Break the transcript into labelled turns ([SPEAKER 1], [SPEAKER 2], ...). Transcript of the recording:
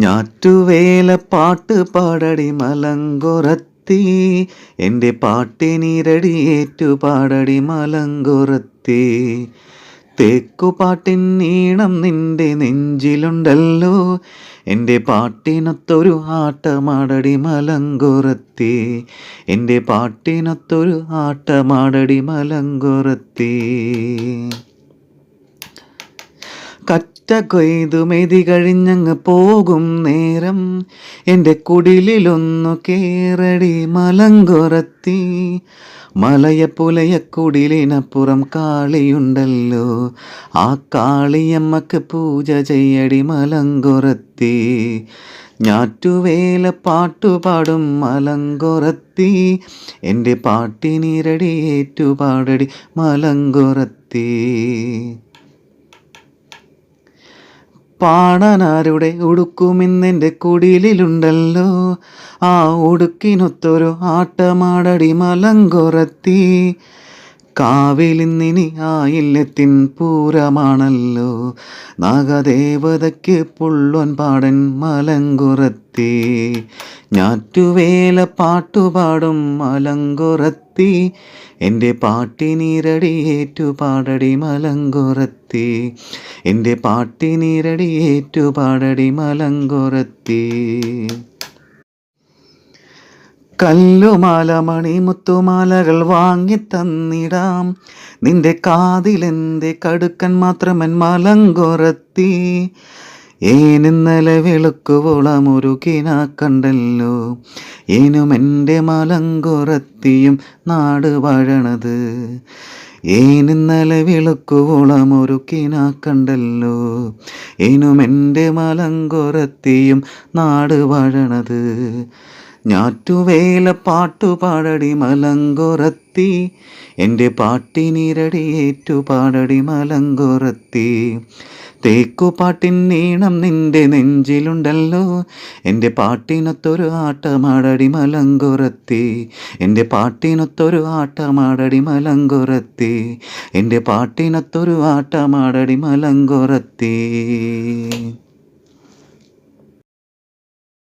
[SPEAKER 1] ഞാറ്റുവേല പാട്ട് പാടടി മലങ്കുറത്തി, എൻ്റെ പാട്ടിനിരടി ഏറ്റുപാടടി മലങ്കുറത്തി. തേക്കുപാട്ടിൻ ഈണം നിന്റെ നെഞ്ചിലുണ്ടല്ലോ, എൻ്റെ പാട്ടിനൊത്തൊരു ആട്ടമാടടി മലങ്കുറത്തി, എൻ്റെ പാട്ടിനൊത്തൊരു ആട്ടമാടടി മലങ്കുറത്തി. കറ്റ കൊയ്തു മെതി കഴിഞ്ഞങ്ങ് പോകും നേരം എൻ്റെ കുടിലൊന്നു കേറടി മലങ്കുറത്തി. മലയപ്പുലയ കുടിലിനപ്പുറം കാളിയുണ്ടല്ലോ, ആ കാളിയമ്മക്ക് പൂജ ചെയ്യടി മലങ്കുറത്തി. ഞാറ്റുവേല പാട്ടുപാടും മലങ്കുറത്തി, എൻ്റെ പാട്ടിനിരടി ഏറ്റുപാടടി മലങ്കുറത്തി. പാടനാരുടെ ഉടുക്കുമിന്നെൻ്റെ കുടിലുണ്ടല്ലോ, ആ ഉടുക്കിനൊത്തൊരു ആട്ടമാടടി മലങ്കുറത്തി. കാവിലിന്നിനി ആയില്യത്തിൻ പൂരമാണല്ലോ, നാഗദേവതയ്ക്ക് പുള്ളോൻ പാടൻ മലങ്കുറത്തി. ഞാറ്റുവേല പാട്ടുപാടും മലങ്കുറത്തി, എൻ്റെ പാട്ടിനിരടി ഏറ്റുപാടടി മലങ്കുറത്തി, എൻ്റെ പാട്ടിനിരടി ഏറ്റുപാടടി മലങ്കുറത്തി. കല്ലുമാല മണിമുത്തുമാലകൾ വാങ്ങിത്തന്നിടാം, നിന്റെ കാതിലെൻ്റെ കടുക്കൻ മാത്രമൻ മലങ്കുറത്തി. ഏനിന്നലെ വെളുക്കുവോളമൊരുക്കിന കണ്ടല്ലോ, ഏനുമെൻ്റെ മലങ്കുറത്തിയും നാട് വാഴണത്. ഏനിന്നലെ വെളുക്കുവോളമൊരുക്കിന കണ്ടല്ലോ, ഏനുമെൻ്റെ മലങ്കുറത്തിയും നാട് വാഴണത്. ഞാറ്റുവേല പാട്ടുപാടടി മലങ്കുറത്തി, എൻ്റെ പാട്ടിനിരടി ഏറ്റുപാടടി മലങ്കുറത്തി. തേക്കുപാട്ടിൻ ഈണം നിന്റെ നെഞ്ചിലുണ്ടല്ലോ, എൻ്റെ പാട്ടിനൊത്തൊരു ആട്ടമാടടി മലങ്കുറത്തി, എൻ്റെ പാട്ടിനൊത്തൊരു ആട്ടമാടടി മലങ്കുറത്തി, എൻ്റെ പാട്ടിനൊത്തൊരു ആട്ടമാടടി മലങ്കുറത്തി.